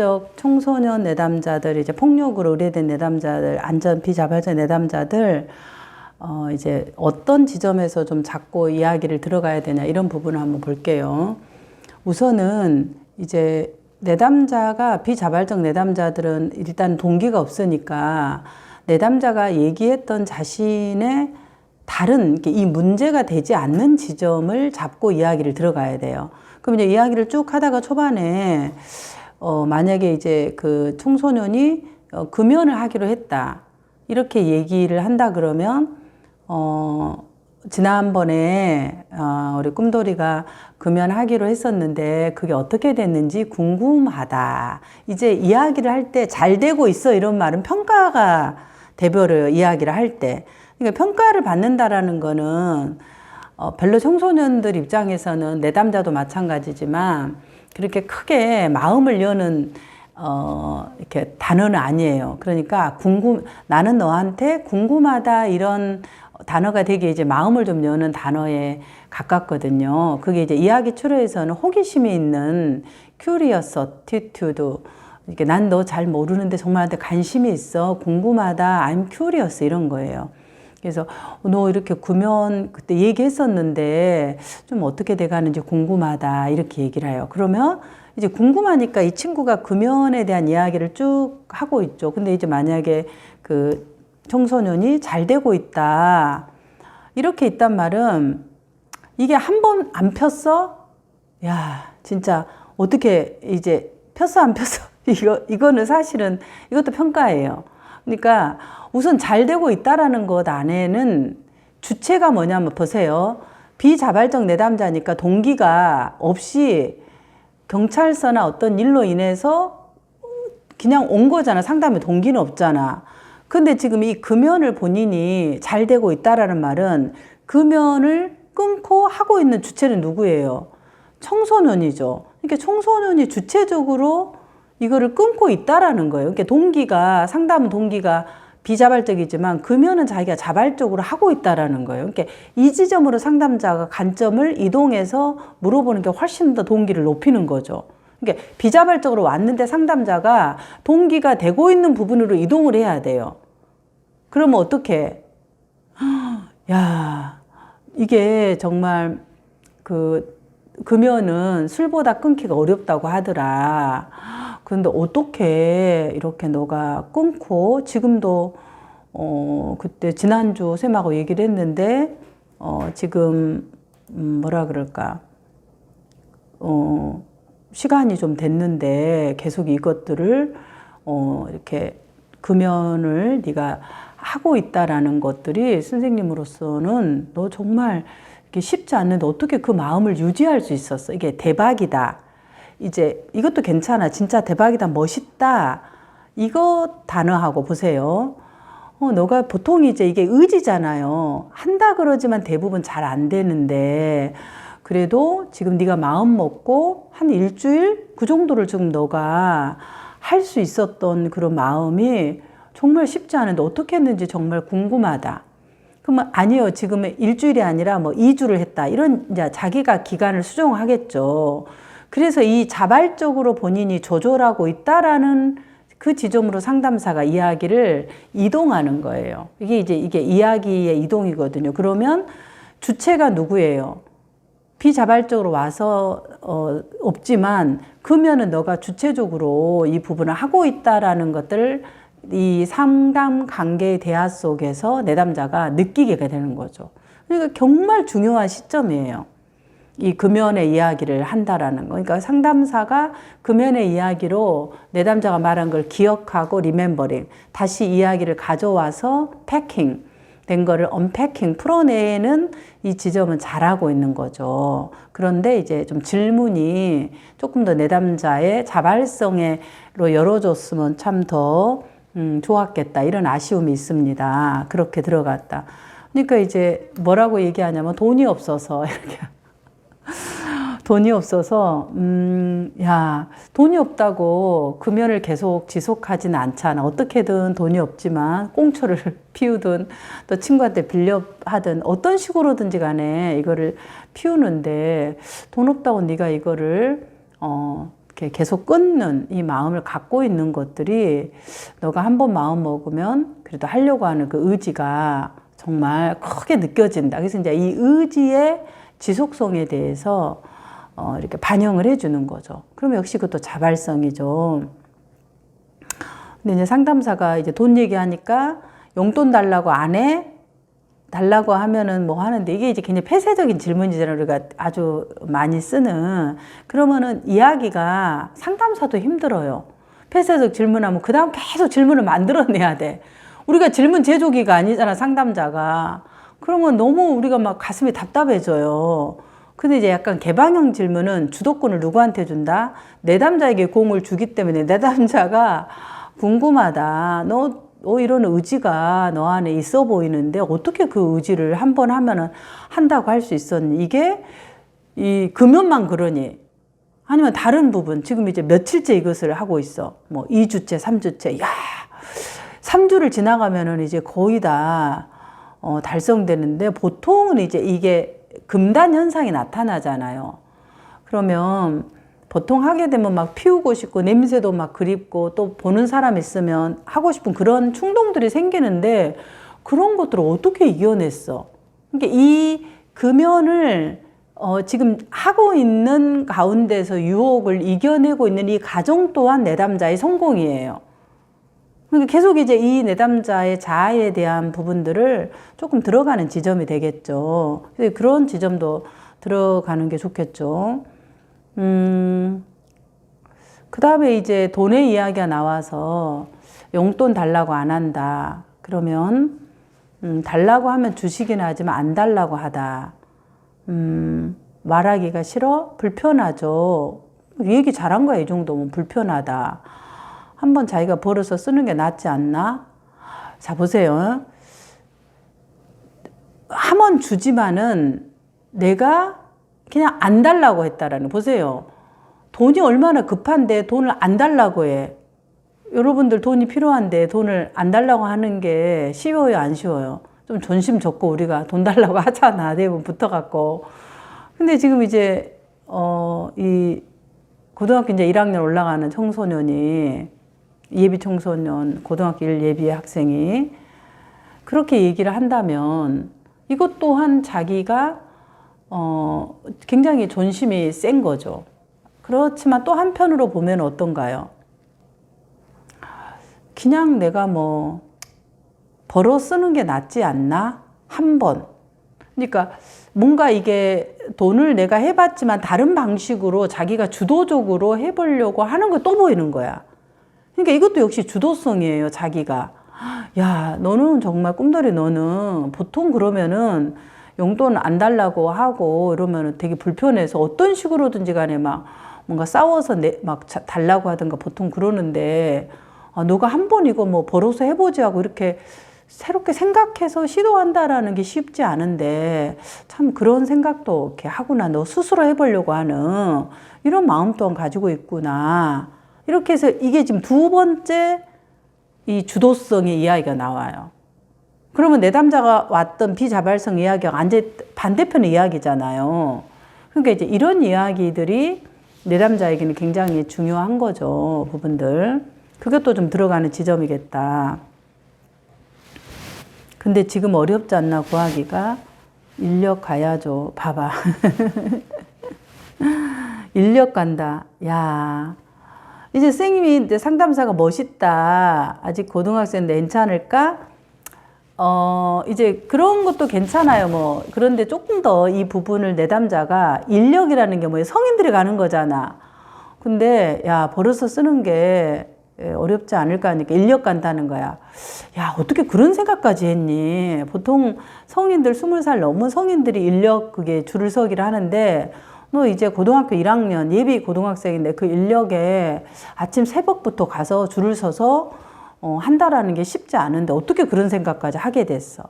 비자발적 청소년 내담자들, 이제 폭력으로 의뢰된 내담자들, 안전 비자발적 내담자들, 이제 어떤 지점에서 좀 잡고 이야기를 들어가야 되냐, 이런 부분을 한번 볼게요. 우선은 이제 내담자가, 비자발적 내담자들은 일단 동기가 없으니까 내담자가 얘기했던 자신의 다른, 이 문제가 되지 않는 지점을 잡고 이야기를 들어가야 돼요. 그럼 이제 이야기를 쭉 하다가 초반에, 만약에 이제 그 청소년이 금연을 하기로 했다, 이렇게 얘기를 한다 그러면, 지난번에, 우리 꿈돌이가 금연하기로 했었는데, 그게 어떻게 됐는지 궁금하다. 이제 이야기를 할 때 잘 되고 있어, 이런 말은 평가가 돼버려요, 이야기를 할 때. 그러니까 평가를 받는다라는 거는, 별로 청소년들 입장에서는 내담자도 마찬가지지만 그렇게 크게 마음을 여는 이렇게 단어는 아니에요. 그러니까 나는 너한테 궁금하다, 이런 단어가 되게 이제 마음을 좀 여는 단어에 가깝거든요. 그게 이제 이야기 추로에서는 호기심이 있는 curious attitude, 이렇게 난 너 잘 모르는데 정말 나한테 관심이 있어, 궁금하다, I'm curious, 이런 거예요. 그래서 너 이렇게 금연 그때 얘기했었는데 좀 어떻게 돼가는지 궁금하다, 이렇게 얘기를 해요. 그러면 이제 궁금하니까 이 친구가 금연에 대한 이야기를 쭉 하고 있죠. 근데 이제 만약에 그 청소년이 잘 되고 있다, 이렇게 있단 말은 이게 한 번 안 폈어? 야, 진짜 어떻게 이제 폈어 안 폈어? 이거는 사실은 이것도 평가예요. 그러니까 우선 잘 되고 있다라는 것 안에는 주체가 뭐냐면 보세요. 비자발적 내담자니까 동기가 없이 경찰서나 어떤 일로 인해서 그냥 온 거잖아. 상담에 동기는 없잖아. 근데 지금 이 금연을 본인이 잘 되고 있다라는 말은 금연을 끊고 하고 있는 주체는 누구예요? 청소년이죠. 그러니까 청소년이 주체적으로 이거를 끊고 있다라는 거예요. 그러니까 동기가, 상담 동기가 비자발적이지만 금연은 자기가 자발적으로 하고 있다라는 거예요. 그러니까 이 지점으로 상담자가 관점을 이동해서 물어보는 게 훨씬 더 동기를 높이는 거죠. 그러니까 비자발적으로 왔는데 상담자가 동기가 되고 있는 부분으로 이동을 해야 돼요. 그러면 어떻게? 야, 이게 정말 그 금연은 술보다 끊기가 어렵다고 하더라. 근데 어떻게 이렇게 너가 끊고 지금도 그때 지난주 쌤하고 얘기를 했는데 지금 뭐라 그럴까 시간이 좀 됐는데 계속 이것들을 이렇게 금연을 네가 하고 있다라는 것들이 선생님으로서는 너 정말 이게 쉽지 않는데 어떻게 그 마음을 유지할 수 있었어? 이게 대박이다. 이제 이것도 괜찮아. 진짜 대박이다. 멋있다. 이거 단어하고 보세요. 너가 보통 이제 이게 의지잖아요. 한다 그러지만 대부분 잘 안 되는데 그래도 지금 네가 마음 먹고 한 일주일 그 정도를 지금 너가 할 수 있었던 그런 마음이 정말 쉽지 않은데 어떻게 했는지 정말 궁금하다. 그러면 아니요. 지금 일주일이 아니라 뭐 2주를 했다. 이런 이제 자기가 기간을 수정하겠죠. 그래서 이 자발적으로 본인이 조절하고 있다라는 그 지점으로 상담사가 이야기를 이동하는 거예요. 이게 이야기의 이동이거든요. 그러면 주체가 누구예요? 비자발적으로 와서 없지만 그러면은 너가 주체적으로 이 부분을 하고 있다라는 것들을 이 상담 관계의 대화 속에서 내담자가 느끼게 되는 거죠. 그러니까 정말 중요한 시점이에요. 이 금연의 이야기를 한다라는 거. 그러니까 상담사가 금연의 이야기로 내담자가 말한 걸 기억하고 리멤버링, 다시 이야기를 가져와서 패킹 된 거를 언패킹, 풀어내는 이 지점은 잘하고 있는 거죠. 그런데 이제 좀 질문이 조금 더 내담자의 자발성으로 열어줬으면 참 더 좋았겠다. 이런 아쉬움이 있습니다. 그렇게 들어갔다. 그러니까 이제 뭐라고 얘기하냐면 돈이 없어서 이렇게. 돈이 없어서 야, 돈이 없다고 금연을 계속 지속하지는 않잖아. 어떻게든 돈이 없지만 꽁초를 피우든 또 친구한테 빌려 하든 어떤 식으로든지 간에 이거를 피우는데 돈 없다고 네가 이거를 이렇게 계속 끊는 이 마음을 갖고 있는 것들이 너가 한번 마음 먹으면 그래도 하려고 하는 그 의지가 정말 크게 느껴진다. 그래서 이제 이 의지의 지속성에 대해서 이렇게 반영을 해주는 거죠. 그러면 역시 그것도 자발성이죠. 근데 이제 상담사가 이제 돈 얘기하니까 용돈 달라고 안 해? 달라고 하면은 뭐 하는데 이게 이제 굉장히 폐쇄적인 질문이잖아요. 우리가 아주 많이 쓰는. 그러면은 이야기가 상담사도 힘들어요. 폐쇄적 질문하면 그 다음 계속 질문을 만들어내야 돼. 우리가 질문 제조기가 아니잖아, 상담자가. 그러면 너무 우리가 막 가슴이 답답해져요. 근데 이제 약간 개방형 질문은 주도권을 누구한테 준다? 내담자에게 공을 주기 때문에 내담자가 궁금하다. 너 이런 의지가 너 안에 있어 보이는데 어떻게 그 의지를 한 번 하면은 한다고 할 수 있었니? 이게 이 금연만 그러니? 아니면 다른 부분, 지금 이제 며칠째 이것을 하고 있어. 뭐 2주째, 3주째. 야, 3주를 지나가면은 이제 거의 다 달성되는데 보통은 이제 이게 금단 현상이 나타나잖아요. 그러면 보통 하게 되면 막 피우고 싶고 냄새도 막 그립고 또 보는 사람 있으면 하고 싶은 그런 충동들이 생기는데 그런 것들을 어떻게 이겨냈어? 그러니까 이 금연을 지금 하고 있는 가운데서 유혹을 이겨내고 있는 이 과정 또한 내담자의 성공이에요. 그러니까 계속 이제 이 내담자의 자아에 대한 부분들을 조금 들어가는 지점이 되겠죠. 그런 지점도 들어가는 게 좋겠죠. 그 다음에 이제 돈의 이야기가 나와서 용돈 달라고 안 한다. 그러면, 달라고 하면 주시긴 하지만 안 달라고 하다. 말하기가 싫어? 불편하죠. 이 얘기 잘한 거야, 이 정도면. 불편하다. 한번 자기가 벌어서 쓰는 게 낫지 않나? 자, 보세요. 한번 주지만은 내가 그냥 안 달라고 했다라는, 보세요. 돈이 얼마나 급한데 돈을 안 달라고 해. 여러분들 돈이 필요한데 돈을 안 달라고 하는 게 쉬워요, 안 쉬워요? 좀 존심 적고 우리가 돈 달라고 하잖아, 대부분 붙어갖고. 근데 지금 이제, 이 고등학교 이제 1학년 올라가는 청소년이, 예비 청소년, 고등학교 1 예비 학생이 그렇게 얘기를 한다면 이것 또한 자기가 굉장히 존심이 센 거죠. 그렇지만 또 한편으로 보면 어떤가요? 그냥 내가 뭐 벌어 쓰는 게 낫지 않나? 한 번. 그러니까 뭔가 이게 돈을 내가 해봤지만 다른 방식으로 자기가 주도적으로 해보려고 하는 거 또 보이는 거야. 그러니까 이것도 역시 주도성이에요, 자기가. 야, 너는 정말 꿈돌이, 너는 보통 그러면은 용돈 안 달라고 하고 이러면은 되게 불편해서 어떤 식으로든지 간에 막 뭔가 싸워서 막 달라고 하든가 보통 그러는데, 너가 한 번 이거 뭐 벌어서 해보지 하고 이렇게 새롭게 생각해서 시도한다라는 게 쉽지 않은데 참 그런 생각도 이렇게 하구나. 너 스스로 해보려고 하는 이런 마음 또한 가지고 있구나. 이렇게 해서 이게 지금 두 번째 이 주도성의 이야기가 나와요. 그러면 내담자가 왔던 비자발성 이야기가 완전 반대편의 이야기잖아요. 그러니까 이제 이런 이야기들이 내담자에게는 굉장히 중요한 거죠, 부분들. 그것도 좀 들어가는 지점이겠다. 근데 지금 어렵지 않나 구하기가? 인력 가야죠. 봐봐. 인력 간다. 야, 이제 선생님이 상담사가 멋있다. 아직 고등학생인데 괜찮을까? 이제 그런 것도 괜찮아요. 뭐. 그런데 조금 더 이 부분을 내담자가 인력이라는 게 뭐예요? 성인들이 가는 거잖아. 근데, 야, 벌어서 쓰는 게 어렵지 않을까 하니까 인력 간다는 거야. 야, 어떻게 그런 생각까지 했니? 보통 성인들 20살 넘은 성인들이 인력 그게 줄을 서기를 하는데, 너 이제 고등학교 1학년 예비 고등학생인데 그 인력에 아침 새벽부터 가서 줄을 서서 한다라는 게 쉽지 않은데 어떻게 그런 생각까지 하게 됐어?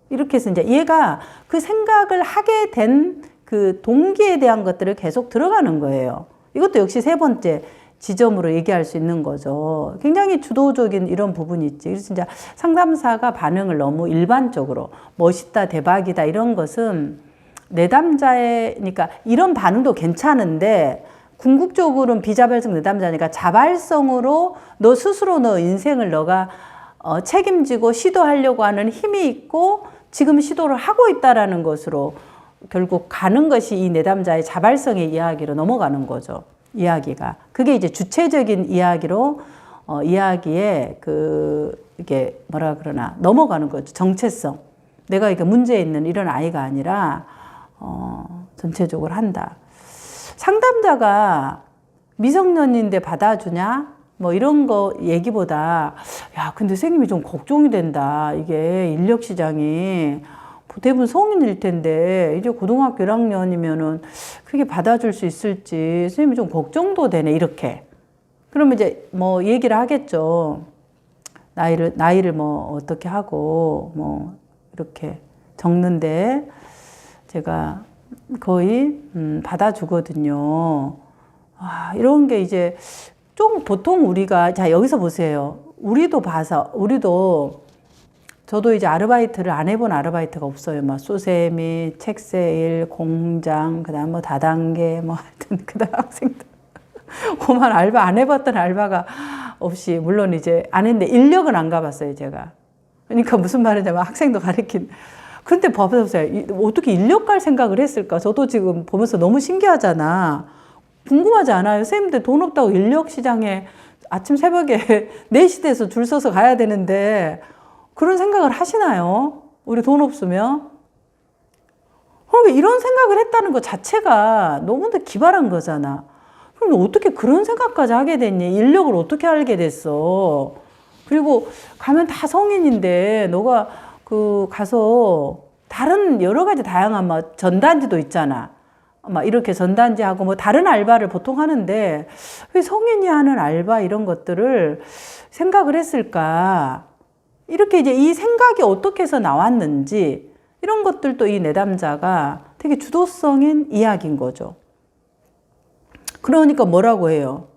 이렇게 해서 이제 얘가 그 생각을 하게 된 그 동기에 대한 것들을 계속 들어가는 거예요. 이것도 역시 세 번째 지점으로 얘기할 수 있는 거죠. 굉장히 주도적인 이런 부분이 있지. 그래서 진짜 상담사가 반응을 너무 일반적으로 멋있다, 대박이다 이런 것은 내담자의, 그러니까 이런 반응도 괜찮은데 궁극적으로는 비자발성 내담자니까 자발성으로 너 스스로 너 인생을 너가 책임지고 시도하려고 하는 힘이 있고 지금 시도를 하고 있다라는 것으로 결국 가는 것이 이 내담자의 자발성의 이야기로 넘어가는 거죠. 이야기가. 그게 이제 주체적인 이야기로 이야기에 이게 뭐라 그러나 넘어가는 거죠. 정체성. 내가 이게 문제 있는 이런 아이가 아니라 전체적으로 한다. 상담자가 미성년인데 받아주냐? 뭐 이런 거 얘기보다 야 근데 선생님이 좀 걱정이 된다. 이게 인력 시장이 대부분 성인일 텐데 이제 고등학교 1학년이면은 그게 받아줄 수 있을지 선생님이 좀 걱정도 되네 이렇게. 그러면 이제 뭐 얘기를 하겠죠. 나이를 뭐 어떻게 하고 뭐 이렇게 적는데 제가 거의 받아주거든요. 이런 게 이제 좀 보통 우리가 자 여기서 보세요. 저도 이제 아르바이트를 안 해본 아르바이트가 없어요. 막 소세미, 책세일, 공장, 그다음 뭐 다단계 뭐 하여튼 그다음 학생들 그만 알바 안 해봤던 알바가 없이 물론 이제 안 했는데 인력은 안 가봤어요 제가. 그러니까 무슨 말이냐면 학생도 가르친. 근데 봐보세요. 어떻게 인력 갈 생각을 했을까? 저도 지금 보면서 너무 신기하잖아. 궁금하지 않아요? 선생님들 돈 없다고 인력 시장에 아침 새벽에 4시 돼서 줄 서서 가야 되는데 그런 생각을 하시나요? 우리 돈 없으면? 그러니까 이런 생각을 했다는 것 자체가 너무나 기발한 거잖아. 그럼 어떻게 그런 생각까지 하게 됐니? 인력을 어떻게 알게 됐어? 그리고 가면 다 성인인데 너가 가서 다른 여러 가지 다양한 막 전단지도 있잖아. 막 이렇게 전단지하고 뭐 다른 알바를 보통 하는데 왜 성인이 하는 알바 이런 것들을 생각을 했을까? 이렇게 이제 이 생각이 어떻게 해서 나왔는지 이런 것들도 이 내담자가 되게 주도성인 이야기인 거죠. 그러니까 뭐라고 해요?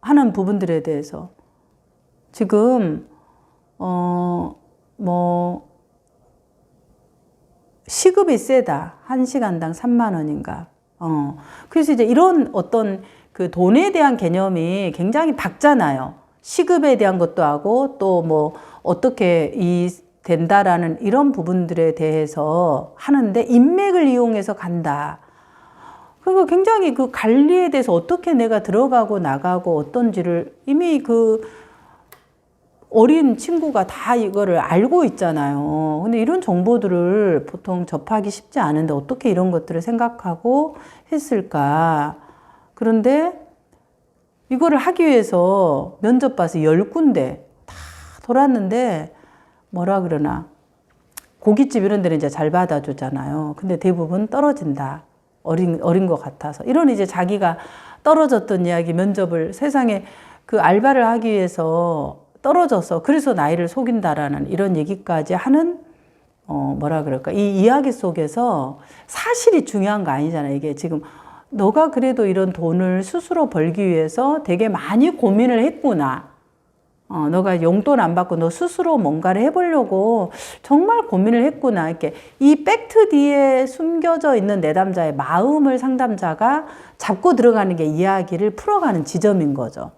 하는 부분들에 대해서. 지금, 시급이 세다. 1시간당 3만 원인가. 그래서 이제 이런 어떤 그 돈에 대한 개념이 굉장히 밝잖아요. 시급에 대한 것도 하고 또 뭐 어떻게 된다라는 이런 부분들에 대해서 하는데 인맥을 이용해서 간다. 그러니까 굉장히 그 관리에 대해서 어떻게 내가 들어가고 나가고 어떤지를 이미 어린 친구가 다 이거를 알고 있잖아요. 근데 이런 정보들을 보통 접하기 쉽지 않은데 어떻게 이런 것들을 생각하고 했을까. 그런데 이거를 하기 위해서 면접 봐서 10군데 다 돌았는데 뭐라 그러나 고깃집 이런 데는 이제 잘 받아주잖아요. 근데 대부분 떨어진다. 어린 것 같아서. 이런 이제 자기가 떨어졌던 이야기 면접을 세상에 그 알바를 하기 위해서 떨어져서 그래서 나이를 속인다라는 이런 얘기까지 하는 뭐라 그럴까 이 이야기 속에서 사실이 중요한 거 아니잖아요. 이게 지금 너가 그래도 이런 돈을 스스로 벌기 위해서 되게 많이 고민을 했구나. 너가 용돈 안 받고 너 스스로 뭔가를 해보려고 정말 고민을 했구나. 이렇게 이 팩트 뒤에 숨겨져 있는 내담자의 마음을 상담자가 잡고 들어가는 게 이야기를 풀어가는 지점인 거죠.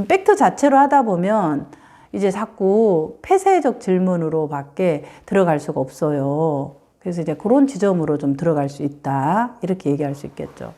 팩트 자체로 하다 보면 이제 자꾸 폐쇄적 질문으로 밖에 들어갈 수가 없어요. 그래서 이제 그런 지점으로 좀 들어갈 수 있다. 이렇게 얘기할 수 있겠죠.